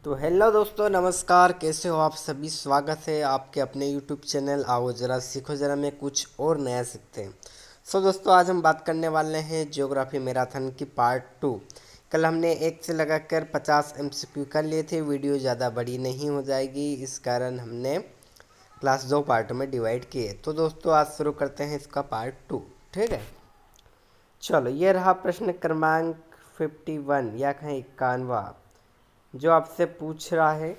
तो हेलो दोस्तों, नमस्कार। कैसे हो आप सभी? स्वागत है आपके अपने यूट्यूब चैनल आओ ज़रा सीखो ज़रा में कुछ और नया सीखते हैं। दोस्तों, आज हम बात करने वाले हैं ज्योग्राफी मैराथन की पार्ट 2। कल हमने 1 से लगाकर 50 MCQ कर लिए थे। वीडियो ज़्यादा बड़ी नहीं हो जाएगी, इस कारण हमने क्लास 2 पार्ट में डिवाइड किए। तो दोस्तों, आज शुरू करते हैं इसका पार्ट 2। ठीक है, चलो। ये रहा प्रश्न क्रमांक 51 या कहें 51, जो आपसे पूछ रहा है,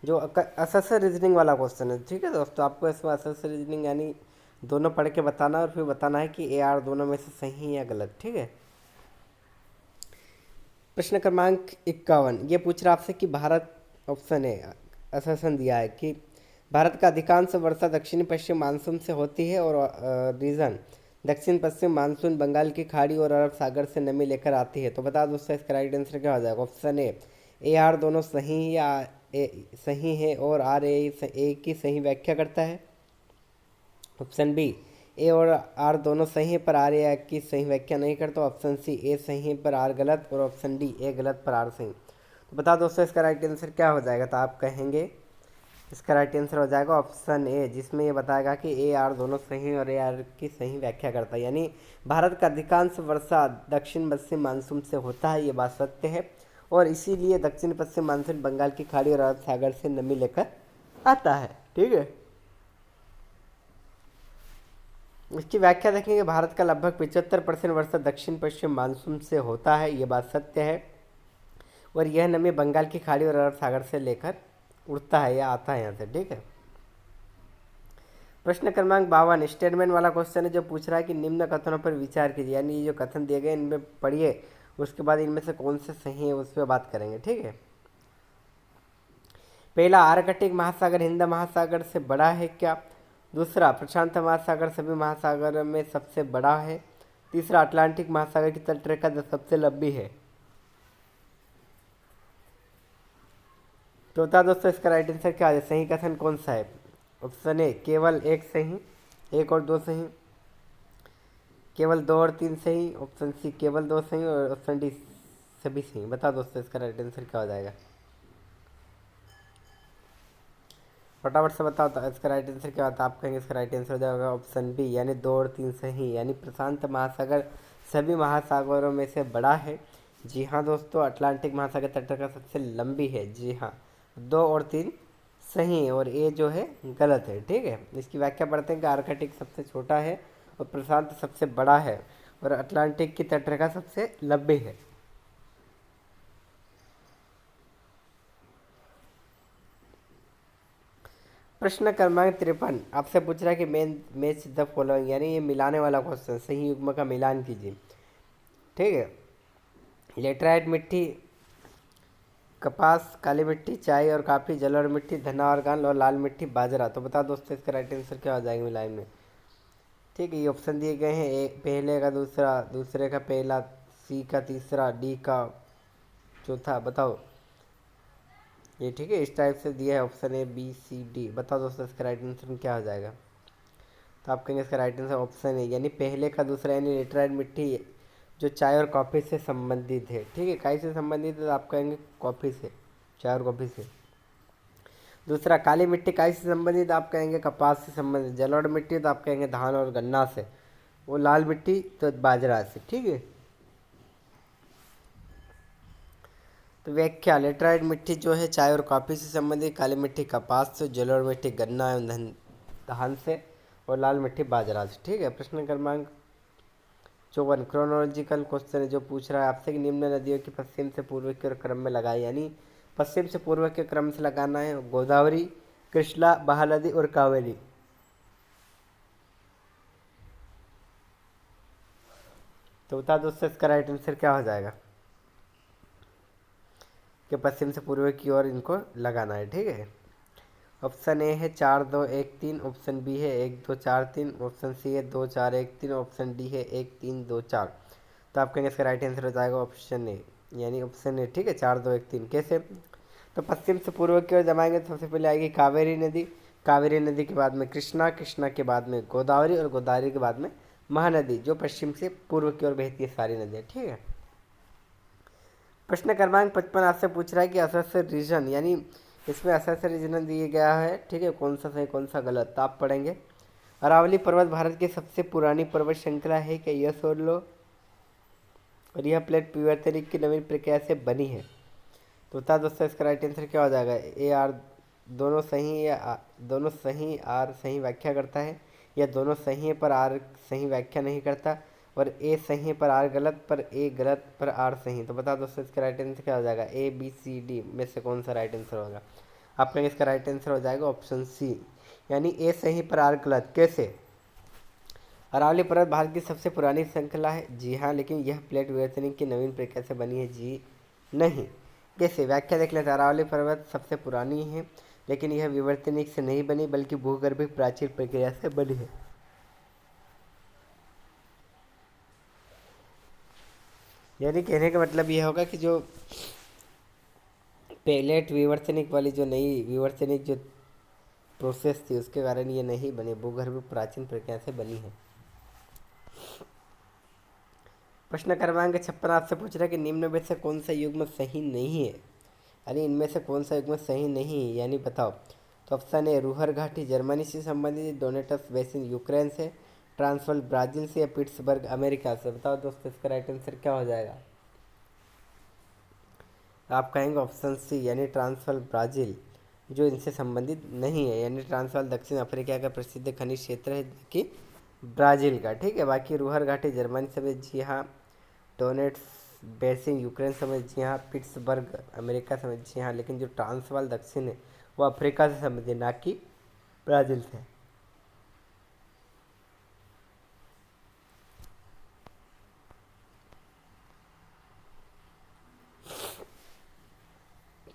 जो असर रीजनिंग वाला क्वेश्चन है। ठीक है दोस्तों, आपको इसमें असर रीजनिंग यानी दोनों पढ़ के बताना और फिर बताना है कि ए आर दोनों में से सही या गलत। ठीक है, प्रश्न क्रमांक 51 ये पूछ रहा आपसे कि भारत, ऑप्शन है, असर दिया है कि भारत का अधिकांश वर्षा दक्षिण पश्चिम मानसून से होती है और रीजन दक्षिण पश्चिम मानसून बंगाल की खाड़ी और अरब सागर से नमी लेकर आती है। तो बता दोस्तों, इसका राइट आंसर क्या हो जाएगा? ऑप्शन ए आर दोनों सही या सही है और आर ए की सही व्याख्या करता है। ऑप्शन बी, ए और आर दोनों सही है पर आर ए की सही व्याख्या नहीं करता। ऑप्शन सी, ए सही है पर आर गलत। और ऑप्शन डी, ए गलत पर आर सही। तो बता दोस्तों, इसका राइट आंसर क्या हो जाएगा? तो आप कहेंगे इसका राइट आंसर हो जाएगा ऑप्शन ए, जिसमें ये बताएगा कि ए आर दोनों सही और ए आर की सही व्याख्या करता है। यानी भारत का अधिकांश वर्षा दक्षिण पश्चिम मानसून से होता है, ये बात सत्य है। और इसीलिए दक्षिण पश्चिम मानसून बंगाल की खाड़ी और अरब सागर से नमी लेकर आता है। ठीक है, इसकी व्याख्या देखेंगे, भारत का लगभग 75% वर्षा दक्षिण पश्चिम मानसून से होता है, ये बात सत्य है। और यह नमी बंगाल की खाड़ी और अरब सागर से लेकर उड़ता है या आता है यहाँ से। ठीक है, प्रश्न क्रमांक 52 स्टेटमेंट वाला क्वेश्चन है, जो पूछ रहा है कि निम्न कथनों पर विचार कीजिए। यानी ये जो कथन दिए गए इनमें पढ़िए, उसके बाद इनमें से कौन से सही है उस पर बात करेंगे। ठीक है, पहला, आर्कटिक महासागर हिंद महासागर से बड़ा है क्या? दूसरा, प्रशांत महासागर सभी महासागर में सबसे बड़ा है। तीसरा, अटलांटिक महासागर की तटरेखा जो सबसे लंबी है। तो बता दोस्तों, इसका राइट आंसर क्या है? सही कथन कौन सा है? ऑप्शन ए, केवल एक सही, एक और दो सही। केवल दो और तीन सही। ऑप्शन सी, केवल दो सही। और ऑप्शन डी, सभी सही। बता दोस्तों, इसका राइट आंसर क्या हो जाएगा? फटाफट से बताओ तो इसका राइट आंसर क्या होता है? आप कहेंगे इसका राइट आंसर हो जाएगा ऑप्शन बी, यानी दो और तीन सही। यानी प्रशांत महासागर सभी महासागरों में से बड़ा है। जी हाँ दोस्तों, अटलांटिक महासागर तटरेखा सबसे लंबी है। जी हाँ, दो और तीन सही है और ए जो है गलत है। ठीक है, इसकी व्याख्या पढ़ते हैं कि आर्कटिक सबसे छोटा है और प्रशांत सबसे बड़ा है और अटलांटिक की तटरेखा सबसे लंबी है। प्रश्न क्रमांक 53 आपसे पूछ रहा है कि मेन मैच द फॉलोइंग, यानी ये मिलाने वाला क्वेश्चन, सही युग्म का मिलान कीजिए। ठीक है, लेटराइट मिट्टी, कपास, काली मिट्टी, चाय और काफ़ी, जल और मिट्टी, धना और गाल, और लाल मिट्टी बाजरा। तो बता दोस्तों, इसका राइट आंसर क्या हो जाएगा मिलान में? ठीक है, ये ऑप्शन दिए गए हैं, एक पहले का दूसरा, दूसरे का पहला, सी का तीसरा, डी का चौथा। बताओ ये। ठीक है, इस टाइप से दिया है option A B C D. बताओ दोस्तों, इसका राइट आंसर क्या हो जाएगा? तो आप कहेंगे इसका राइट आंसर ऑप्शन है, यानी पहले का दूसरा, यानी लेटराइट मिट्टी जो चाय और कॉफ़ी से संबंधित है। ठीक है, काई से संबंधित है तो आप कहेंगे कॉफ़ी से, चाय और कॉफ़ी से। दूसरा, काली मिट्टी काई से संबंधित, आप कहेंगे कपास से संबंधित। जलोढ़ मिट्टी तो आप कहेंगे धान और गन्ना से। वो लाल मिट्टी तो बाजरा से। ठीक है, तो व्याख्या, लेटराइट मिट्टी जो है चाय और कॉफ़ी से संबंधित, काली मिट्टी कपास से, जलोढ़ मिट्टी गन्ना एवं धान से, और लाल मिट्टी बाजरा से। ठीक है, प्रश्न क्रमांक 54 क्रोनोलॉजिकल क्वेश्चन है, जो पूछ रहा है आपसे कि निम्न नदियों की पश्चिम से पूर्व के क्रम में लगाए, यानी पश्चिम से पूर्व के क्रम से लगाना है। गोदावरी, कृष्णा, महानदी और कावेरी। तो बता दोस्तों, इसका राइट आंसर क्या हो जाएगा? कि पश्चिम से पूर्व की ओर इनको लगाना है। ठीक है, ऑप्शन ए है 4 2 1 3। ऑप्शन बी है 1 2 4 3। ऑप्शन सी है 2 4 1 3। ऑप्शन डी है 1 3 2 4। तो आप कहेंगे इसका राइट आंसर हो जाएगा ऑप्शन ए, यानी ऑप्शन ए। ठीक है, 4 2 1 3 कैसे? तो पश्चिम से पूर्व की ओर जमाएंगे तो सबसे पहले आएगी कावेरी नदी, कावेरी नदी के बाद में कृष्णा, कृष्णा के बाद में गोदावरी, और गोदावरी के बाद में महानदी, जो पश्चिम से पूर्व की ओर बहती है सारी नदियाँ। ठीक है, प्रश्न क्रमांक 55 आपसे पूछ रहा है कि असस्य रीजन, यानी इसमें असस्य रीजन दिए गया है, ठीक है, कौन सा सही कौन सा गलत, तो आप पढ़ेंगे। अरावली पर्वत भारत की सबसे पुरानी पर्वत श्रृंखला है क्या, यह सुन लो। और यह प्लेट प्यूअरथेनिक की नवीन प्रक्रिया से बनी है। तो बता दोस्तों इसका राइट आंसर क्या हो जाएगा। ए आर दोनों सही, या दोनों सही आर सही व्याख्या करता है, या दोनों सही है पर आर सही व्याख्या नहीं करता, और ए सही है पर आर गलत, पर ए गलत पर आर सही। तो बता दोस्तों इसका राइट आंसर क्या हो जाएगा। ए बी सी डी में से कौन सा राइट आंसर होगा। आपका इसका राइट आंसर हो जाएगा ऑप्शन सी, यानी ए सही पर आर गलत। कैसे। अरावली पर्वत भारत की सबसे पुरानी श्रृंखला है, जी हाँ, लेकिन यह प्लेट विवर्तनिक की नवीन प्रक्रिया से बनी है, जी नहीं। कैसे, व्याख्या देख लेते हैं। अरावली पर्वत सबसे पुरानी है, लेकिन यह विवर्तनिक से नहीं बनी बल्कि भूगर्भिक प्राचीन प्रक्रिया से बनी है। यानी कहने का मतलब यह होगा कि जो प्लेट विवर्तनिक वाली जो नई विवर्तनिक जो प्रोसेस थी उसके कारण ये नहीं बनी, भूगर्भिक प्राचीन प्रक्रिया से बनी है। प्रश्न क्रमांक 56 आपसे पूछ रहा है कि निम्न में से कौन सा युग्म सही नहीं है, यानी इनमें से कौन सा युग्म सही नहीं है, यानी बताओ। तो ऑप्शन ए रूहर घाटी जर्मनी से संबंधित, डोनेटस बेसिन यूक्रेन से, ट्रांसवाल ब्राजील से, या पिट्सबर्ग अमेरिका से। बताओ दोस्तों इसका राइट आंसर क्या हो जाएगा। आप कहेंगे ऑप्शन सी, यानी ट्रांसवाल ब्राजील, जो इनसे संबंधित नहीं है, यानी ट्रांसवाल दक्षिण अफ्रीका का प्रसिद्ध खनिज क्षेत्र है कि ब्राज़ील का, ठीक है। बाकी रूहर घाटी जर्मनी समेत, जी हाँ। डोनेट्स बेसिन यूक्रेन समेत, जी हाँ। पिट्सबर्ग अमेरिका समेत, जी हाँ। लेकिन जो ट्रांसवाल दक्षिण है वो अफ्रीका से संबंधित है, ना कि ब्राज़ील से।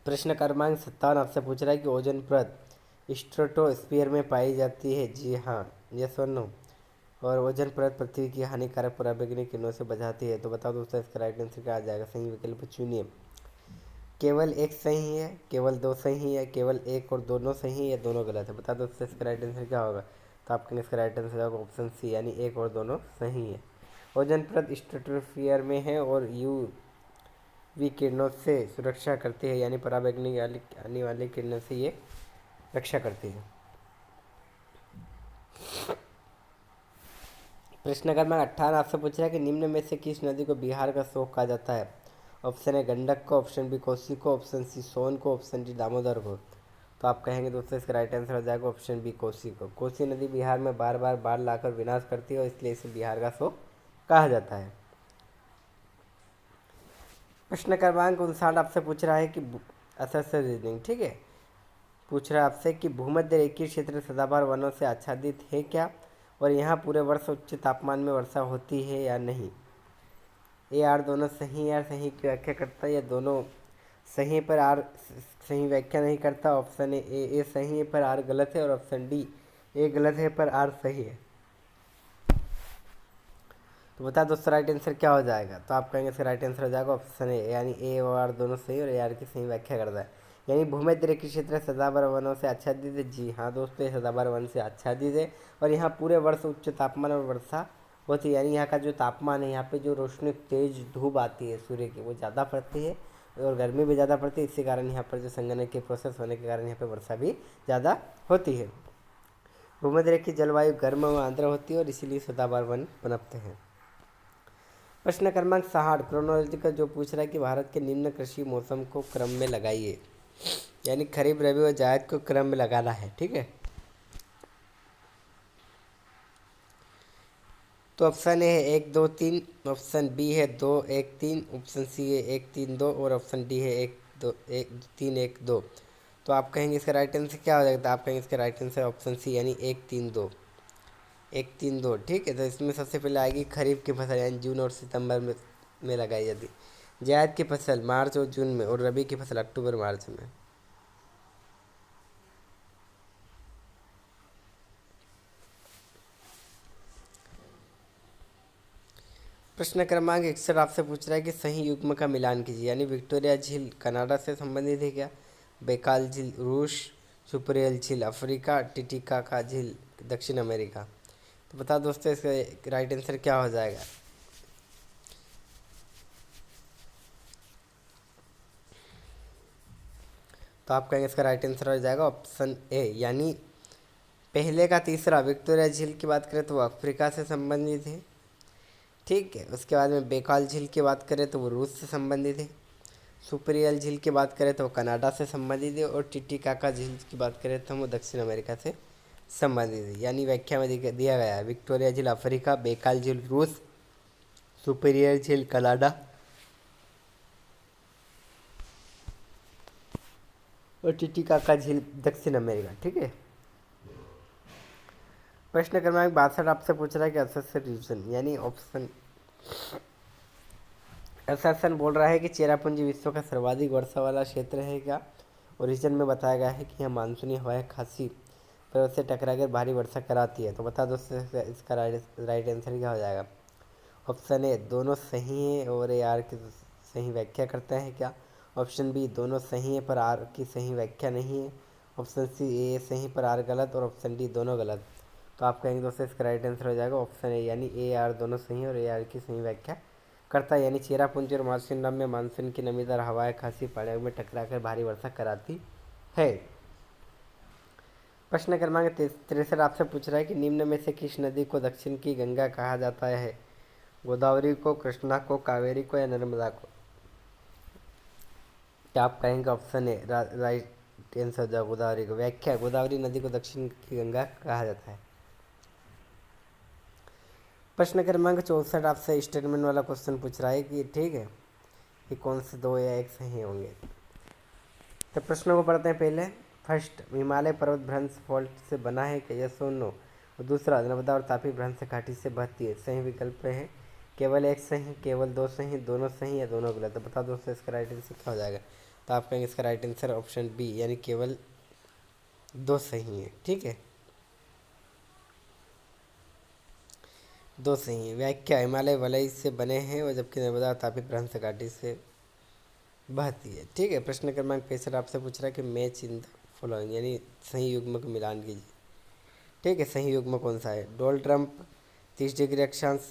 प्रश्न क्रमांक 57 आपसे पूछ रहा है कि ओजोन परत स्ट्रेटोस्फीयर में पाई जाती है, जी हाँ, यस और नो। और ओजोन परत पृथ्वी की हानिकारक पराबैंगनी किरणों से बचाती है। तो बताओ दोस्तों इसका राइट आंसर क्या आ जाएगा। सही विकल्प चुनिए। केवल एक सही है, केवल दो सही है, केवल एक और दोनों सही है, या दोनों गलत है। बता दोस्तों इसका राइट आंसर क्या होगा। तो आपके इसका राइट आंसर होगा ऑप्शन सी, यानी एक और दोनों सही है। ओजोन परत स्ट्रेटोस्फीयर में है और वी किरणों से सुरक्षा करती है, यानी पराबैंगनी आने वाली किरणों से ये रक्षा करती है। प्रश्न क्रमांक 58 आपसे पूछ रहा है कि निम्न में से किस नदी को बिहार का शोक कहा जाता है। ऑप्शन ए गंडक को, ऑप्शन बी कोसी को, ऑप्शन सी सोन को, ऑप्शन डी दामोदर को। तो आप कहेंगे दोस्तों इसका राइट आंसर हो जाएगा ऑप्शन बी कोसी को। कोसी नदी बिहार में बार बार बाढ़ लाकर विनाश करती है और इसलिए इसे बिहार का शोक कहा जाता है। प्रश्न क्रमांक 59 आपसे पूछ रहा है कि असर रीजनिंग, ठीक है, पूछ रहा है आपसे कि भूमध्य रेखीय क्षेत्र सदाबहार वनों से आच्छादित है क्या, और यहाँ पूरे वर्ष उच्च तापमान में वर्षा होती है या नहीं। ए आर दोनों सही है, सही की व्याख्या करता है, या दोनों सही पर आर सही व्याख्या नहीं करता। ऑप्शन ए सही है पर आर गलत है, और ऑप्शन डी ए गलत है पर आर सही है। तो बता दोस्तों राइट आंसर क्या हो जाएगा। तो आप कहेंगे इसका राइट आंसर हो जाएगा ऑप्शन ए, यानी ए और आर दोनों सही और ए आर की सही व्याख्या करता है। यानी भूमध्य रेखीय क्षेत्र सदाबहार वनों से आच्छादित है, जी हाँ दोस्तों ये सदाबहार वन से आच्छादित है, और यहाँ पूरे वर्ष उच्च तापमान और वर्षा होती है। यानी यहाँ का जो तापमान है, यहाँ पे जो रोशनी तेज धूप आती है सूर्य की वो ज़्यादा पड़ती है, और गर्मी भी ज़्यादा पड़ती है। इसी कारण यहाँ पर जो संगणक के प्रोसेस होने के कारण यहाँ पर वर्षा भी ज़्यादा होती है। भूमध्य रेखीय जलवायु गर्म व आर्द्र होती है और इसीलिए सदाबहार वन पनपते हैं। प्रश्न क्रमांक 60 क्रोनोलॉजिकल जो पूछ रहा है कि भारत के निम्न कृषि मौसम को क्रम में लगाइए, यानी खरीफ रबी और जायद को क्रम में लगाना है, ठीक है। तो ऑप्शन ए है 1 2 3, ऑप्शन बी है 2 1 3, ऑप्शन सी है 1 3 2, और ऑप्शन डी है 1 2 1 3 1 2। तो आप कहेंगे इसका राइट आंसर क्या हो जाएगा। तो आप कहेंगे इसका राइट आंसर ऑप्शन सी, यानी 1 3 2, 1 3 2, ठीक है। तो इसमें सबसे पहले आएगी खरीफ की फसल, यानी जून और सितंबर में लगाई जाती है। जायद की फसल मार्च और जून में, और रबी की फसल अक्टूबर मार्च में। प्रश्न क्रमांक 61 आपसे पूछ रहा है कि सही युग्म का मिलान कीजिए, यानी विक्टोरिया झील कनाडा से संबंधित है क्या, बेकाल झील रूस, सुपरियल झील अफ्रीका, टिटिकाका झील दक्षिण अमेरिका। तो बताओ दोस्तों इसका राइट आंसर क्या हो जाएगा। तो आप कहेंगे इसका राइट आंसर हो जाएगा ऑप्शन ए, यानी पहले का तीसरा विक्टोरिया झील की बात करें तो वो अफ्रीका से संबंधित है। ठीक है, उसके बाद में बेकाल झील की बात करें तो वो रूस से संबंधित है। सुपरियल झील की बात करें तो वो कनाडा से संबंधित है। और टिटिकाका झील की बात करें तो वो दक्षिण अमेरिका से संबंधित है। यानी व्याख्या में दिया गया है विक्टोरिया झील अफ्रीका, बेकाल झील रूस, सुपीरियर झील कनाडा और टिटिकाका झील दक्षिण अमेरिका। ठीक है, प्रश्न क्रमांक 62 आपसे पूछ रहा है कि असस्य रीजन यानी ऑप्शन अससन बोल रहा है कि चेरापूंजी विश्व का सर्वाधिक वर्षा वाला क्षेत्र है क्या। और रीजन में बताया गया है कि यहाँ मानसूनी हवाएं खासी पर उससे टकराकर भारी वर्षा कराती है। तो बता दो इसका राइट आंसर क्या हो जाएगा। ऑप्शन ए दोनों सही है और ए आर की सही व्याख्या करते हैं क्या। ऑप्शन बी दोनों सही है पर आर की सही व्याख्या नहीं है। ऑप्शन सी ए सही पर आर गलत और ऑप्शन डी दोनों गलत। तो आप कहेंगे दोस्तों इसका राइट आंसर हो जाएगा ऑप्शन ए, यानी ए आर दोनों सही और ए आर की सही व्याख्या करता है। यानी चेरापूंजी और मार्सिनराम में मानसून की नमीदार हवाएं खासी पहाड़ियों में टकराकर भारी वर्षा कराती है। प्रश्न क्रमांक 63 आपसे पूछ रहा है कि निम्न में से किस नदी को दक्षिण की गंगा कहा जाता है। गोदावरी को, कृष्णा को, कावेरी को या नर्मदा को। क्या आप कहेंगे ऑप्शन ए राइट आंसर हो जाएगा गोदावरी को। व्याख्या गोदावरी नदी को दक्षिण की गंगा कहा जाता है। प्रश्न क्रमांक 64 आपसे स्टेटमेंट वाला क्वेश्चन पूछ रहा है कि ठीक है कि कौन से दो या एक सही होंगे। तो प्रश्नों को पढ़ते हैं पहले। फर्स्ट, हिमालय पर्वत भ्रंश फॉल्ट से बना है क्या, यस और नो। और दूसरा, नर्मदा और तापी भ्रंश घाटी से बहती है। सही विकल्प है केवल एक सही, केवल दो सही, दोनों सही या दोनों गलत। तो बता दोस्तों इसका राइट आंसर क्या हो जाएगा। तो आप कहेंगे इसका राइट आंसर ऑप्शन बी, यानी केवल दो सही है। ठीक है, दो सही है। व्याख्या हिमालय वलय से बने हैं और जबकि नर्मदा और तापी भ्रंश घाटी से बहती है। ठीक है, प्रश्न क्रमांक 65 आपसे पूछ रहा है कि मैच इन द फॉलोइंग यानी सही युग्म को मिलान कीजिए। ठीक है, सही युग्म कौन सा है। डोल ट्रम्प 30 डिग्री अक्षांश,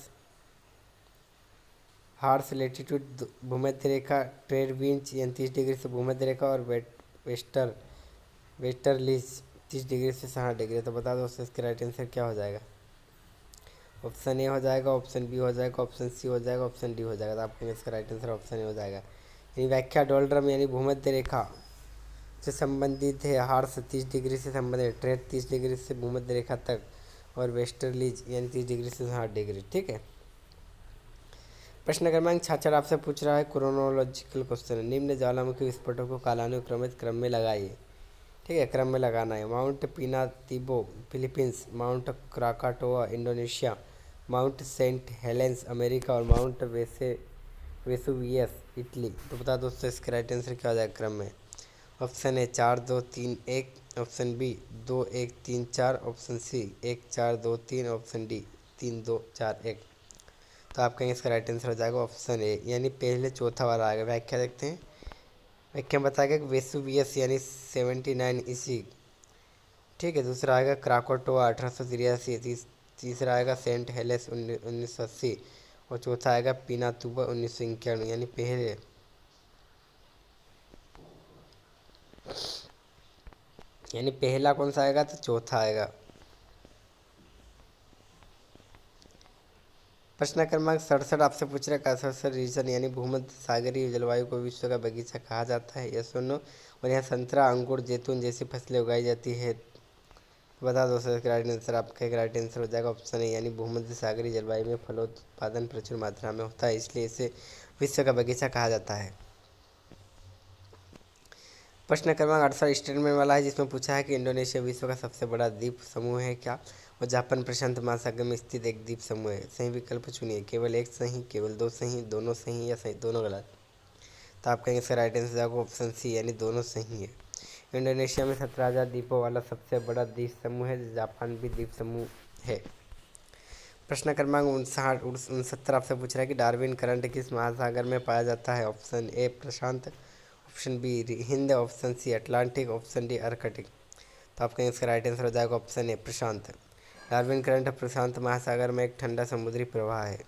हार्स लेटीट्यूड भूमध्य रेखा, ट्रेड विंच यानी 30 डिग्री से भूमध्य रेखा और वेस्टर वेस्टर्लीज 30 डिग्री से 60 डिग्री। तो बता दो इसका राइट आंसर क्या हो जाएगा। ऑप्शन ए हो जाएगा, ऑप्शन बी हो जाएगा, ऑप्शन सी हो जाएगा, ऑप्शन डी हो जाएगा। तो आपको इसका राइट आंसर ऑप्शन ए हो जाएगा। यानी व्याख्या डोल्ड्रम यानी भूमध्य रेखा से संबंधित है, हार्स 30 डिग्री से संबंधित है, ट्रेड 30 डिग्री से भूमध्य रेखा तक और वेस्टर्लीज यानी 30 डिग्री से 60 डिग्री। ठीक है, प्रश्न क्रमांक 66 आपसे पूछ रहा है क्रोनोलॉजिकल क्वेश्चन है। निम्न ज्वालामुखी विस्फोटों को कालानुक्रमित क्रम में लगाइए। ठीक है, क्रम में लगाना है। Mount Pinatubo Philippines, Mount Krakatoa Indonesia, Mount Saint Helens America और माउंट वेसुवियस इटली। तो बता दोस्तों इसका राइट आंसर क्या हो जाएगा क्रम में। Option A 4 2 3 1, option B 2 1 3 4, option C 1 4 2 3, option D 3 2 4 1। तो आप कहेंगे इसका राइट आंसर हो जाएगा ऑप्शन ए, यानी पहले चौथा वाला आएगा। व्याख्या देखते हैं। व्याख्या बताएगा कि वेसुवियस यानी 79 इसी। ठीक है, दूसरा आएगा क्राकोटोआ 1883, तीसरा आएगा सेंट हेलेस 1980 और चौथा आएगा पिनातुबा 1991। यानी पहले यानी पहला कौन सा आएगा तो चौथा आएगा। प्रश्न क्रमांक 67 आपसे पूछ रहा है कासर रीजन यानी भूमध्य सागरीय जलवायु को विश्व का बगीचा कहा जाता है, यस और नो। और यहाँ संतरा, अंगूर, जैतून जैसी फसलें उगाई जाती है। बता दो सर राइट आंसर। आपका एक राइट आंसर हो जाएगा ऑप्शन है, यानी भूमध्य सागरीय जलवायु में फलोत्पादन प्रचुर मात्रा में होता है, इसलिए इसे विश्व का बगीचा कहा जाता है। प्रश्न क्रमांक 68 स्टेटमेंट वाला है, जिसमें पूछा है कि इंडोनेशिया विश्व का सबसे बड़ा द्वीप समूह है क्या। और जापान प्रशांत महासागर में स्थित एक द्वीप समूह है। सही विकल्प चुनिए, केवल एक सही, केवल दो सही, दोनों सही या सही दोनों गलत। तो आप कहेंगे इसका राइट आंसर जाएगा ऑप्शन सी, यानी दोनों सही है। इंडोनेशिया में 17,000 द्वीपों वाला सबसे बड़ा द्वीप समूह है। जापान भी द्वीप समूह है। प्रश्न क्रमांक 69 आपसे पूछ रहा है कि डार्विन करंट किस महासागर में पाया जाता है। Option A Prashant, option B Hind, option C Atlantic, option D Arctic. तो आपका इसका राइट आंसर हो जाएगा option A Prashant. Darwin current Prashant महासागर में एक ठंडा समुद्री प्रवाह है।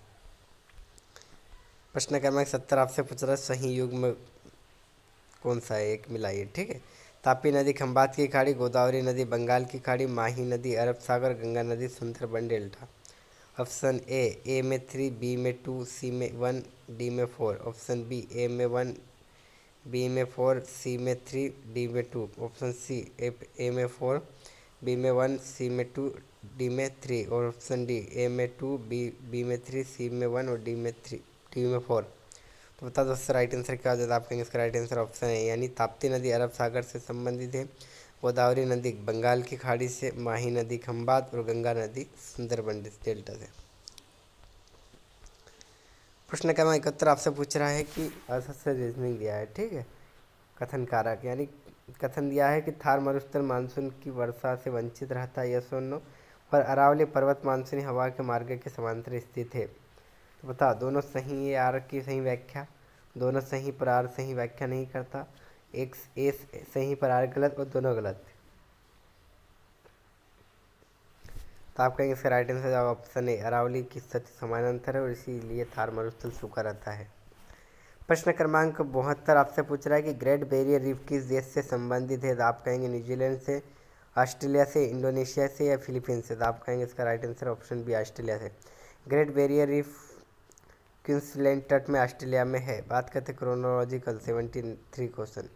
प्रश्न क्रमांक 70 आपसे पूछ रहा है सही युग्म कौन सा है, एक मिलाइए। ठीक है, तापी नदी खंबात की खाड़ी, गोदावरी नदी बंगाल की खाड़ी, माही नदी अरब सागर, गंगा नदी सुंदरबन डेल्टा। ऑप्शन ए में 3, बी में 2, सी में 1, डी में 4। ऑप्शन बी ए में 1, बी में 4, सी में 3, डी में 2। ऑप्शन सी ए में 4, बी में 1, सी में 2, डी में 3। और ऑप्शन डी ए में 2, बी में 3, सी में 1 और डी में 4। तो बता दो इसका राइट आंसर क्या हो जाता है। आप कहेंगे इसका राइट आंसर ऑप्शन है, यानी ताप्ती नदी अरब सागर से संबंधित है, गोदावरी नदी बंगाल की खाड़ी से, माही नदी खंबात और गंगा नदी सुंदरबन डेल्टा से। प्रश्न क्रमांक 71 आपसे पूछ रहा है कि असर से रीजनिंग दिया है, ठीक है। कथन कारक यानी कथन दिया है कि थार मरुस्थल मानसून की वर्षा से वंचित रहता है, यस और नो। पर अरावली पर्वत मानसूनी हवा के मार्ग के समांतर स्थित है। तो बता, दोनों सही है आर की सही व्याख्या, दोनों सही पर आर सही व्याख्या नहीं करता, एक ए सही पर आर गलत और दोनों गलत। तो आप कहेंगे इसका राइट आंसर जवाब ऑप्शन ए, अरावली की स्थिति समानांतर है और इसीलिए थार मरुस्थल सूखा रहता है। प्रश्न क्रमांक 72 आपसे पूछ रहा है कि ग्रेट बैरियर रीफ किस देश से संबंधित है। तो आप कहेंगे न्यूजीलैंड से, ऑस्ट्रेलिया से, इंडोनेशिया से या फिलीपींस से। तो आप कहेंगे इसका right answer option B Australia से। ग्रेट बैरियर रीफ क्वींसलैंड तट में ऑस्ट्रेलिया में है। बात करते क्रोनोलॉजिकल 73 क्वेश्चन।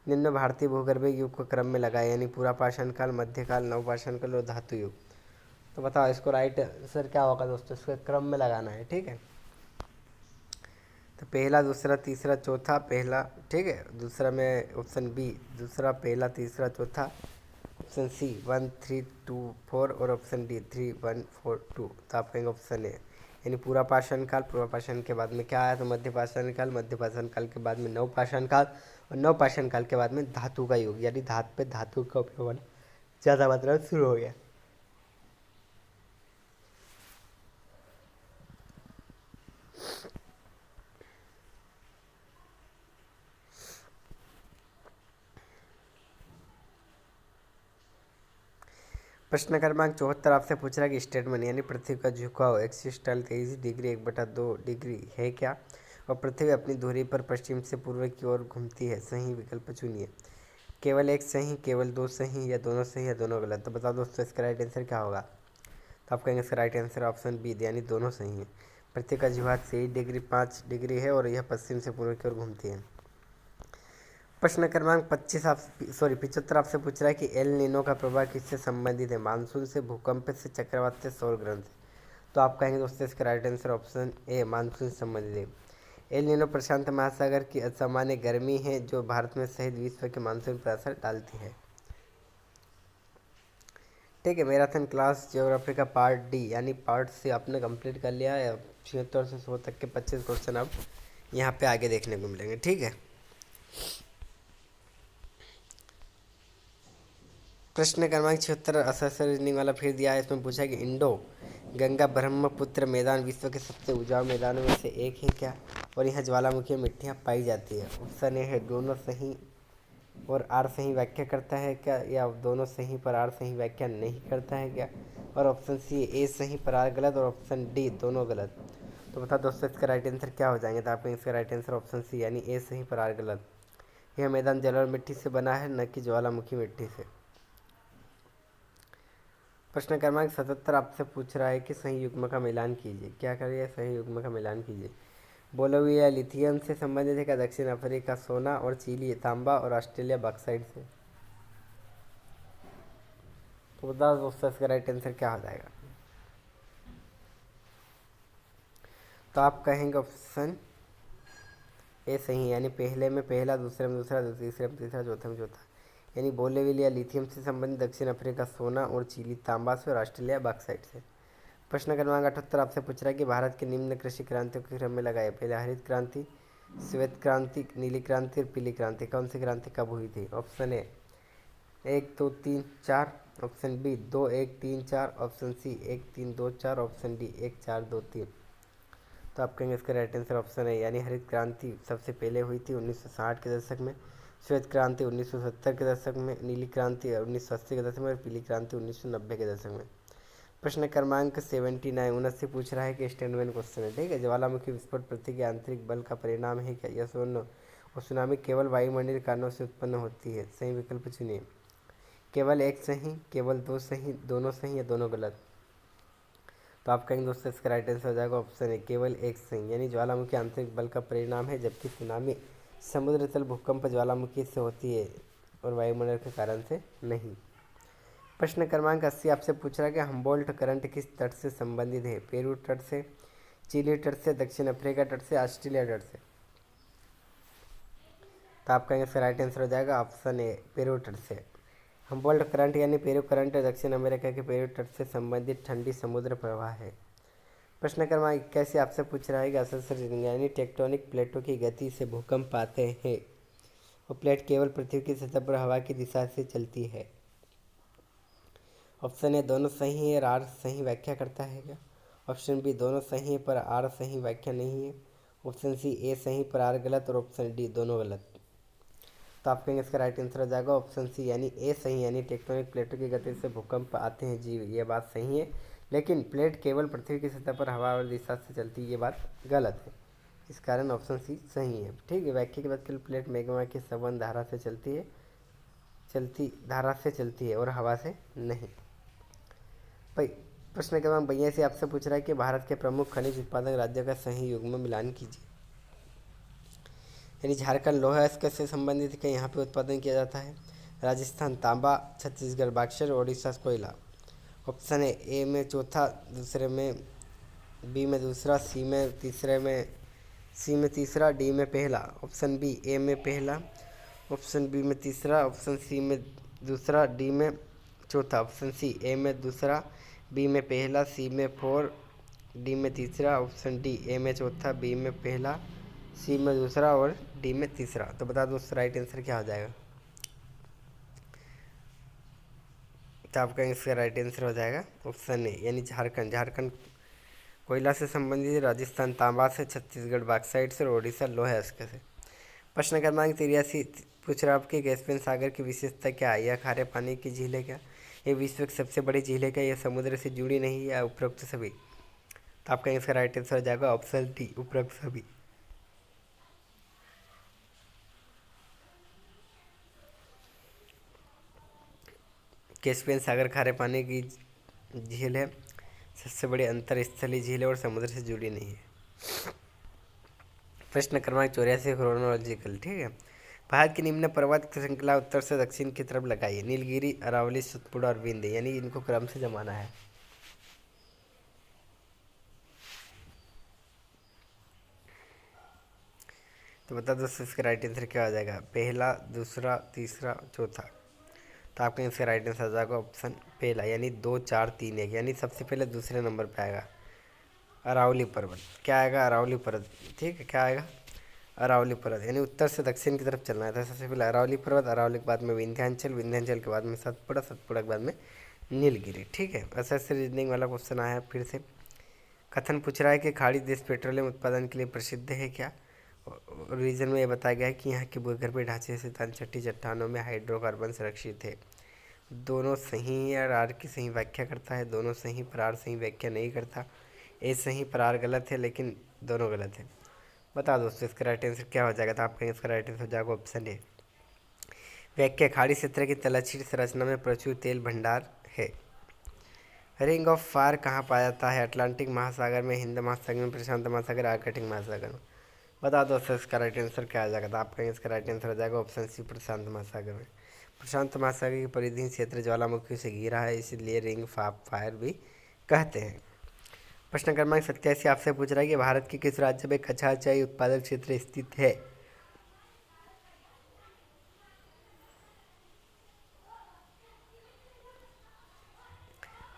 निम्न भारतीय भूगर्भीय युग को क्रम में लगाए, यानी पूरा पाषाण काल, मध्यकाल, नवपाषाण काल और धातु युग। तो बताओ इसको राइट आंसर क्या होगा दोस्तों, इसको क्रम में लगाना है, ठीक है। तो पहला, दूसरा, तीसरा, चौथा, पहला, ठीक है। दूसरा में ऑप्शन बी, दूसरा, पहला, तीसरा, चौथा। ऑप्शन सी 1 3 2 4 और ऑप्शन डी 3 1 4 2। तो आप कहेंगे ऑप्शन ए, यानी पूरा पाषाण काल, पूरा पाषाण के बाद में क्या आया, तो मध्य पाषाण काल, मध्य पाषाण काल के बाद में नवपाषाण काल और नवपाषाण काल के बाद में धातु का युग, यानी धातु पे धातु का उपयोग होना ज़्यादा मात्रा में शुरू हो गया। प्रश्न क्रमांक 74 आपसे पूछ रहा है कि स्टेटमेंट यानी पृथ्वी का झुकाव एक्सिस्टल 23 डिग्री 1/2 डिग्री है क्या, और पृथ्वी अपनी धुरी पर पश्चिम से पूर्व की ओर घूमती है। सही विकल्प चुनिए। केवल एक सही, केवल दो सही, या दोनों सही या दोनों गलत। तो बताओ दोस्तों इसका राइट आंसर क्या होगा। तो आप कहेंगे इसका राइट आंसर ऑप्शन बी, यानी दोनों सही है। पृथ्वी का झुकाव 23 डिग्री 5 डिग्री है और यह पश्चिम से पूर्व की ओर घूमती है। प्रश्न क्रमांक 75 आपसे पूछ रहा है कि एल नीनो का प्रभाव किससे संबंधित है। मानसून से, भूकंप से, चक्रवात से, सौर ग्रहण से। तो आप कहेंगे दोस्तों इसका right answer option A, monsoon से संबंधित है। एल नीनो प्रशांत महासागर की असामान्य गर्मी है जो भारत में सहित विश्व के मानसून पर असर डालती है। ठीक है, मैराथन क्लास ज्योग्राफी का पार्ट डी यानी पार्ट से आपने कंप्लीट कर लिया है। 76 से 100 तक के 25 क्वेश्चन अब यहाँ पे आगे देखने को मिलेंगे, ठीक है। प्रश्न क्रमांक 76 असर रीजनिंग वाला फिर दिया है। इसमें पूछा कि इंडो गंगा ब्रह्मपुत्र मैदान विश्व के सबसे ऊंचाई मैदानों में से एक है क्या, और यहाँ ज्वालामुखी मिट्टियाँ पाई जाती है। ऑप्शन ए है दोनों सही और आर सही व्याख्या करता है क्या, या दोनों सही पर आर सही व्याख्या नहीं करता है क्या, और ऑप्शन सी ए सही पर आर गलत और ऑप्शन डी दोनों गलत। तो बता दोस्तों इसका राइट आंसर क्या हो जाएंगे। तो आपको इसका राइट आंसर ऑप्शन सी यानी ए सही पर आर गलत। यह मैदान जल और मिट्टी से बना है, न कि ज्वालामुखी मिट्टी से। प्रश्न क्रमांक 77 आपसे पूछ रहा है कि सही युग्म का मिलान कीजिए। क्या करिए, सही युग्म का मिलान कीजिए। बोलोविया लिथियम से संबंधित है क्या, दक्षिण अफ्रीका सोना और चिली तांबा और ऑस्ट्रेलिया बॉक्साइट से। तो बताओ दोस्तों इसका राइट आंसर क्या हो जाएगा। तो आप कहेंगे ऑप्शन ए सही, यानी पहले में पहला, दूसरे में दूसरा, तीसरे में तीसरा, चौथे में चौथा। यानी बोलेविलिया लिथियम से संबंधित, दक्षिण अफ्रीका सोना और चिली तांबा से और ऑस्ट्रेलिया बॉक्साइट से। प्रश्न क्रमांक 78 आपसे पूछ रहा है कि भारत के निम्न कृषि क्रांतियों के क्रम में लगाए। पहले हरित क्रांति, श्वेत क्रांति, नीली क्रांति और पीली क्रांति। कौन सी क्रांति कब हुई थी। Option A 1 2 3 4, option B 2 1 3 4, option C 1 3 2 4, option D 1 4 2 3। तो आप कहेंगे इसका राइट आंसर ऑप्शन है, यानी हरित क्रांति सबसे पहले हुई थी 1960 के दशक में, श्वेत क्रांति 1970 के दशक में, नीली क्रांति 1980 के दशक में और पीली क्रांति 1990 के दशक में। प्रश्न क्रमांक 79 पूछ रहा है कि स्टेटमेंट क्वेश्चन है, ठीक है। ज्वालामुखी विस्फोट पृथ्वी के आंतरिक बल का परिणाम है क्या, यस और नो। और सुनामी केवल वायुमंडलीय कारणों से उत्पन्न होती है। सही विकल्प चुनिए। केवल एक सही, केवल दो सही, दोनों सही या दोनों गलत। तो आप कहेंगे दोस्तों इसका राइट आंसर हो जाएगा ऑप्शन है केवल एक सही, यानी ज्वालामुखी आंतरिक बल का परिणाम है, जबकि सुनामी समुद्र तल भूकंप ज्वालामुखी से होती है और वायुमंडल के कारण से नहीं। प्रश्न क्रमांक 80 आपसे पूछ रहा है कि हम्बोल्ट करंट किस तट से संबंधित है? पेरू तट से, चिली तट से, दक्षिण अफ्रीका तट से, ऑस्ट्रेलिया तट से। तो आप कहेंगे इसका राइट आंसर हो जाएगा ऑप्शन ए पेरू तट से। हम्बोल्ट करंट यानी पेरू करंट दक्षिण अमेरिका के पेरू तट से संबंधित ठंडी समुद्र प्रवाह है। प्रश्न क्रमांक 81 आपसे पूछ रहा है कि असल यानी टेक्टोनिक प्लेटों की गति से भूकंप आते हैं और प्लेट केवल पृथ्वी की सतह पर हवा की दिशा से चलती है। ऑप्शन ए दोनों सही है और आर सही व्याख्या करता है क्या? ऑप्शन बी दोनों सही है पर आर सही व्याख्या नहीं है। ऑप्शन सी ए सही पर आर गलत और ऑप्शन डी दोनों गलत। तो आप कहेंगे इसका राइट आंसर हो जाएगा ऑप्शन सी यानी ए सही, यानी टेक्टोनिक प्लेटों की गति से भूकंप आते हैं। जी ये बात सही है, लेकिन प्लेट केवल पृथ्वी की सतह पर हवा और दिशा से चलती है, ये बात गलत है। इस कारण ऑप्शन सी सही है। ठीक है, व्याख्या के बाद केवल प्लेट मैग्मा की संबंध धारा से चलती है और हवा से नहीं। भाई प्रश्न क्रमांक 82 आपसे पूछ रहा है कि भारत के प्रमुख खनिज उत्पादक राज्यों का सही युग्म मिलान कीजिए। यानी झारखंड लोहा इस्पात से संबंधित है, यहाँ पे उत्पादन किया जाता है। राजस्थान तांबा, छत्तीसगढ़ बॉक्साइट, उड़ीसा कोयला। ऑप्शन ए में चौथा, दूसरे में बी में दूसरा, सी में तीसरा, डी में पहला। ऑप्शन बी ए में पहला, ऑप्शन बी में तीसरा, ऑप्शन सी में दूसरा, डी में चौथा। ऑप्शन सी ए में दूसरा, बी में पहला, सी में फोर, डी में तीसरा। ऑप्शन डी ए में चौथा, बी में पहला, सी में दूसरा और डी में तीसरा। तो बता दो उसका राइट आंसर क्या हो जाएगा? तो आपका इसका राइट आंसर हो जाएगा ऑप्शन ए यानी झारखंड कोयला से संबंधित, राजस्थान तांबा से, छत्तीसगढ़ बॉक्साइट से और उड़ीसा लोहा इस्पात से। प्रश्न क्रमांक 83 पूछ रहा आपके कैस्पियन सागर की विशेषता क्या है? यह खारे पानी की झील है क्या? ये विश्व की सबसे बड़ी झील है क्या? यह समुद्र से जुड़ी नहीं या उपरोक्त सभी? तो आपका इसका राइट आंसर हो जाएगा ऑप्शन डी उपरोक्त सभी। कैस्पियन सागर खारे पानी की झील है, सबसे बड़ी अंतरस्थलीय झील है और समुद्र से जुड़ी नहीं है। प्रश्न क्रमांक 84 क्रोनोलॉजिकल। ठीक है, भारत की निम्न पर्वत श्रृंखला उत्तर से दक्षिण की तरफ लगाई है। नीलगिरी, अरावली, सतपुड़ा और विंध्य, यानी इनको क्रम से जमाना है। तो बता दो इसका राइट आंसर क्या हो जाएगा? पहला, दूसरा, तीसरा, चौथा। तो आपका इसका राइट आंसर आ जाएगा ऑप्शन पहला यानी 2, 4, 3, 1, यानी सबसे पहले दूसरे नंबर पे आएगा अरावली पर्वत। क्या आएगा? अरावली पर्वत। ठीक है, क्या आएगा? अरावली पर्वत, यानी उत्तर से दक्षिण की तरफ चलना है। तो सबसे पहले अरावली पर्वत, अरावली के बाद में विंध्याचल, विंध्याचल के बाद में सतपुड़ा, सतपुड़ा के बाद में नीलगिरी। ठीक है, ऐसा ऐसे रीजनिंग वाला क्वेश्चन आया है फिर से। कथन पूछ रहा है कि खाड़ी देश पेट्रोलियम उत्पादन के लिए प्रसिद्ध है क्या? रीजन में ये बताया गया है कि यहाँ के भूगर्भीय ढांचे से तलछटी चट्टानों में हाइड्रोकार्बन सुरक्षित है। दोनों सही है और आर की सही व्याख्या करता है। दोनों सही पर आर सही व्याख्या नहीं करता। ए सही पर आर गलत है, लेकिन दोनों गलत है। बता दोस्तों इसका राइट आंसर क्या हो जाएगा? तो आप कहेंगे इसका राइट आंसर हो जाएगा ऑप्शन ए व्याख्या। खाड़ी क्षेत्र की तलछटी संरचना में प्रचुर तेल भंडार है। रिंग ऑफ फायर कहाँ पाया जाता है? अटलांटिक महासागर में, हिंद महासागर में, प्रशांत महासागर, आर्कटिक महासागर में। बता दो सर इसका राइट आंसर क्या आ जाएगा? तो आप कहेंगे इसका राइट आंसर हो जाएगा ऑप्शन सी प्रशांत महासागर में। प्रशांत महासागर की परिधि क्षेत्र ज्वालामुखी से घिरा है, इसलिए रिंग ऑफ फायर भी कहते हैं। प्रश्न क्रमांक 87 आपसे पूछ रहा है कि भारत के किस राज्य में कछार चाय उत्पादक क्षेत्र स्थित है?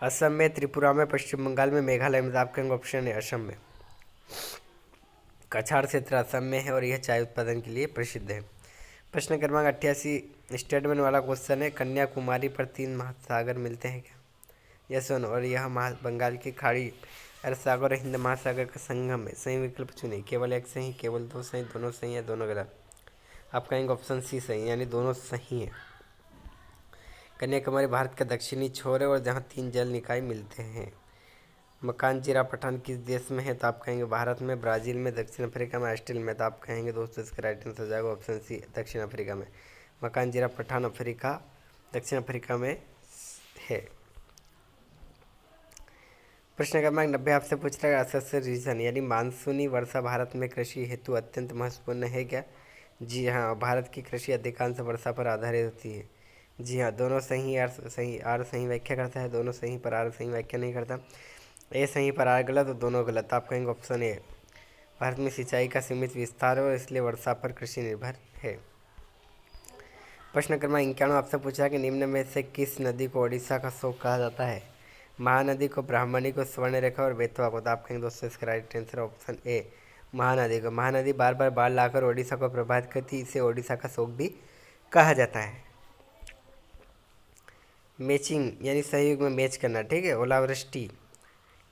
असम में, त्रिपुरा में, पश्चिम बंगाल में, मेघालय में। आप कहेंगे ऑप्शन है असम में। कछार क्षेत्र असम में है और यह चाय उत्पादन के लिए प्रसिद्ध है। प्रश्न क्रमांक 88 स्टेटमेंट वाला क्वेश्चन है। कन्याकुमारी पर 3 महासागर मिलते हैं क्या? यस और नो। और यह बंगाल की खाड़ी, अरब सागर और हिंद महासागर का संगम है। सही विकल्प चुनिए। केवल एक सही, केवल दो सही, दोनों सही है, दोनों गलत। आप कहेंगे ऑप्शन सी सही, यानी दोनों सही है। कन्याकुमारी भारत का दक्षिणी छोर है और जहाँ 3 जल निकाय मिलते हैं। मकान जीरा पठान किस देश में है? तो आप कहेंगे भारत में, ब्राज़ील में, दक्षिण अफ्रीका में, ऑस्ट्रेलिया में। तो आप कहेंगे दोस्तों इसका राइट आंसर हो जाएगा ऑप्शन सी, दक्षिण अफ्रीका में। मकान जीरा पठान अफ्रीका, दक्षिण अफ्रीका में है। प्रश्न क्रमांक 90 आपसे पूछ रहा है असस्य रीजन यानी मानसूनी वर्षा भारत में कृषि हेतु अत्यंत महत्वपूर्ण है क्या? जी हाँ, भारत की कृषि अधिकांश वर्षा पर आधारित होती है। जी हाँ, दोनों सही आर सही व्याख्या करता है, दोनों सही पर आर सही व्याख्या नहीं करता। ए सही पर आर गलत और दोनों गलत। आप कहेंगे ऑप्शन ए, भारत में सिंचाई का सीमित विस्तार है और इसलिए वर्षा पर कृषि निर्भर है। प्रश्न क्रमांक 91 आपसे पूछा कि निम्न में से किस नदी को ओडिशा का शोक कहा जाता है? महानदी को, ब्राह्मणी को, स्वर्णरेखा और बेतवा को। तो आप कहेंगे दोस्तों इसका right answer option A, Mahanadi को। महानदी बार बार बाढ़ लाकर ओडिशा को प्रभावित करती, इसे ओडिशा का शोक भी कहा जाता है। मैचिंग यानी सहयोग में मैच करना, ठीक है। ओलावृष्टि,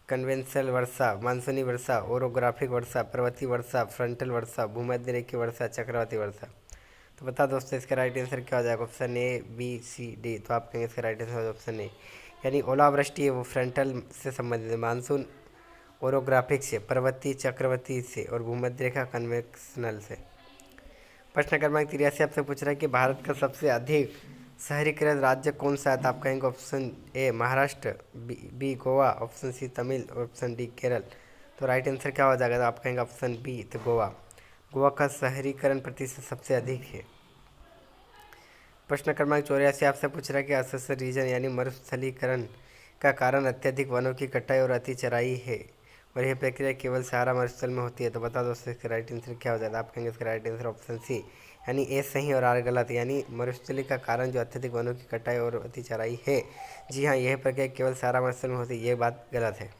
कन्वेंशनल वर्षा, मानसूनी वर्षा, ओरोग्राफिक वर्षा, पर्वतीय वर्षा, फ्रंटल वर्षा, भूमध्य रेखीय वर्षा, चक्रवाती वर्षा। तो बता दोस्तों इसका राइट आंसर क्या हो जाएगा? Option A, B, C, D. तो आप कहेंगे इसका राइट आंसर ऑप्शन ए, यानी ओलावृष्टि है वो फ्रंटल से संबंधित है, मानसून ओरोग्राफिक से, पर्वतीय चक्रवाती से और भूमध्य रेखा कन्वेंशनल से। प्रश्न क्रमांक 83 आपसे पूछ रहा है कि भारत का सबसे अधिक शहरीकृत राज्य कौन सा है? तो आप कहेंगे option A Maharashtra, B Goa, option C Tamil, option D Kerala. तो राइट आंसर क्या हो जाएगा? तो आप कहेंगे ऑप्शन बी, तो गोवा। गोवा का शहरीकरण प्रतिशत सबसे अधिक है। प्रश्न क्रमांक 84 आपसे पूछ रहा है कि असस्य रीजन यानी मरुस्थलीकरण का कारण अत्यधिक वनों की कटाई और अति चराई है और यह प्रक्रिया केवल सहारा मरुस्थल में होती है। तो बता दोस्तों इसका राइट आंसर क्या हो जाएगा? आप कहेंगे इसका राइट आंसर ऑप्शन सी, यानी ए सही और आर गलत। यानी मरुस्थली का कारण जो अत्यधिक वनों की कटाई और अति चराई है, जी हाँ, यह प्रक्रिया केवल सहारा मरुस्थल में होती है, ये बात गलत है।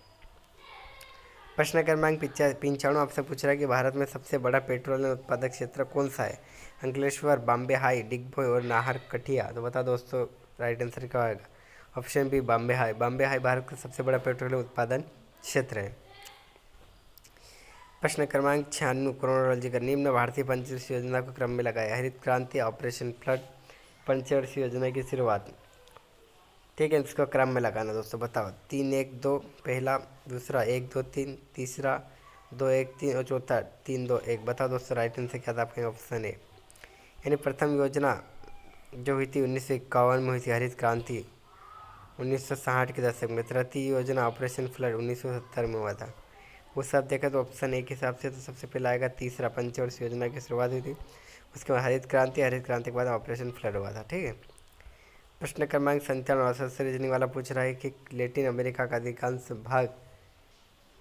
प्रश्न क्रमांक 95 आपसे पूछ रहा है कि भारत में सबसे बड़ा पेट्रोलियम उत्पादक क्षेत्र कौन सा है? अंकलेश्वर, बॉम्बे हाई, डिगबोई और नाहरकटिया। तो बता दोस्तों राइट आंसर क्या होगा? Option B, Bombay High. Bombay High Bharat का सबसे बड़ा पेट्रोलियम उत्पादन क्षेत्र है। प्रश्न क्रमांक 96 क्रोनोलॉजी का निम्न भारतीय पंचवर्षीय योजना को क्रम में लगाया। हरित क्रांति, ऑपरेशन फ्लड, पंचवर्षीय योजना की शुरुआत। ठीक है, इसको क्रम में लगाना दोस्तों। बताओ 3, 1, 2 पहला, दूसरा 1, 2, 3, तीसरा 2, 1, 3 और चौथा 3, 2, 1। बताओ दोस्तों राइट आंसर क्या था? आपके ऑप्शन ए, यानी प्रथम योजना जो हुई थी 1951 में हुई थी, हरित क्रांति 1960 के दशक में। तृतीय योजना ऑपरेशन फ्लड 1970 में हुआ था। वो सब देखा तो ऑप्शन ए के हिसाब से तो सबसे पहले आएगा तीसरा, पंचवर्षीय योजना की शुरुआत हुई थी, उसके बाद हरित क्रांति, हरित क्रांति के बाद ऑपरेशन फ्लड हुआ था। ठीक है। प्रश्न क्रमांक 97 औसत रीजनिंग वाला पूछ रहा है कि लैटिन अमेरिका का अधिकांश भाग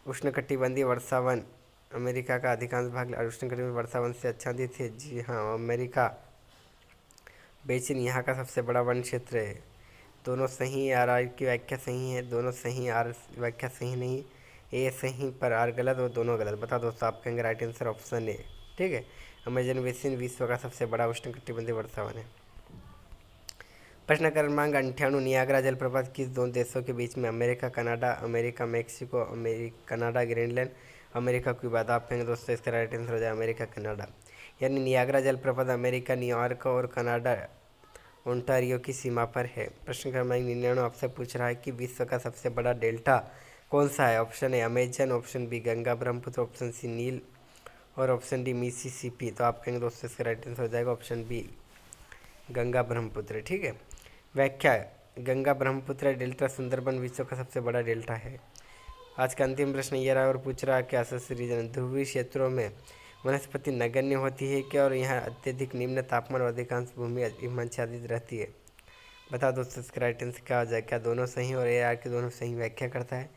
उष्णकटिबंधीय वर्षावन, अमेरिका का अधिकांश भाग उष्णकटिबंधीय वर्षावन से आच्छादित है। जी हाँ, अमेरिका बेसिन यहाँ का सबसे बड़ा वन क्षेत्र है। दोनों सही, आर आर की व्याख्या सही है, दोनों सही, आर व्याख्या सही नहीं, ए सही पर आर गलत और दोनों गलत। बता दोस्तों आप कहेंगे राइट आंसर ऑप्शन ए। ठीक है, अमेजन बेसिन विश्व का सबसे बड़ा उष्णकटिबंधीय वर्षावन है। प्रश्न क्रमांक 98 नियाग्रा जलप्रपात किस दोनों देशों के बीच में? America Canada, America Mexico, Canada Greenland, America Cuba. तो आप कहेंगे दोस्तों इसका राइट आंसर हो जाए अमेरिका कनाडा। यानी नियाग्रा जलप्रपात अमेरिका न्यूयॉर्क और कनाडा ओंटारियो की सीमा पर है। प्रश्न क्रमांक 99 आपसे पूछ रहा है कि विश्व का सबसे बड़ा डेल्टा कौन सा है? Option A Amazon, option B Ganga Brahmaputra, option C Nile और ऑप्शन डी मिसिसिपी। तो आप कहेंगे दोस्तों इसका राइट आंसर हो जाएगा ऑप्शन बी, गंगा ब्रह्मपुत्र। ठीक है। व्याख्या, गंगा ब्रह्मपुत्र डेल्टा सुंदरबन विश्व का सबसे बड़ा डेल्टा है। आज का अंतिम प्रश्न ये रहा और पूछ रहा है कि असस्य रीजन ध्रुवीय क्षेत्रों में वनस्पति नगण्य होती है क्या और यहाँ अत्यधिक निम्न तापमान और अधिकांश भूमि हिमाच्छादित रहती है। बता दोस्तों इसका राइट आंसर क्या हो जाए? क्या दोनों सही और ए आर की दोनों सही व्याख्या करता है?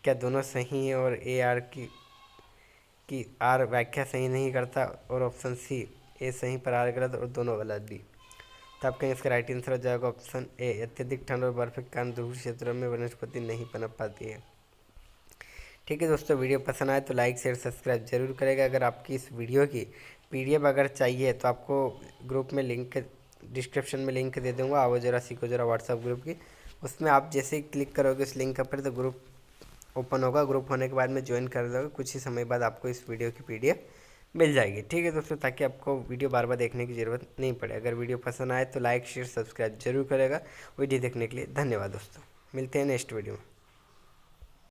क्या दोनों सही है और ए आर की आर व्याख्या सही नहीं करता? और ऑप्शन सी, ए सही पर आर गलत और दोनों गलत भी। तो आपका इसका राइट आंसर हो जाएगा ऑप्शन ए, अत्यधिक ठंड और बर्फ के कारण ध्रुवीय क्षेत्रों में वनस्पति नहीं पनप पाती है। ठीक है दोस्तों, वीडियो पसंद आए तो लाइक शेयर सब्सक्राइब जरूर करेगा। अगर आपकी इस वीडियो की पीडीएफ अगर चाहिए तो आपको ग्रुप में लिंक, डिस्क्रिप्शन में लिंक दे दूँगा, आओ जरा सीखो जरा व्हाट्सअप ग्रुप की। उसमें आप जैसे ही क्लिक करोगे उस लिंक पर तो ग्रुप ओपन होगा। ग्रुप होने के बाद में ज्वाइन कर दोगे, कुछ ही समय बाद आपको इस वीडियो की पीडीएफ मिल जाएगी। ठीक है दोस्तों, ताकि आपको वीडियो बार बार देखने की ज़रूरत नहीं पड़े। अगर वीडियो पसंद आए तो लाइक शेयर सब्सक्राइब जरूर करेगा। वीडियो देखने के लिए धन्यवाद दोस्तों, मिलते हैं नेक्स्ट वीडियो में।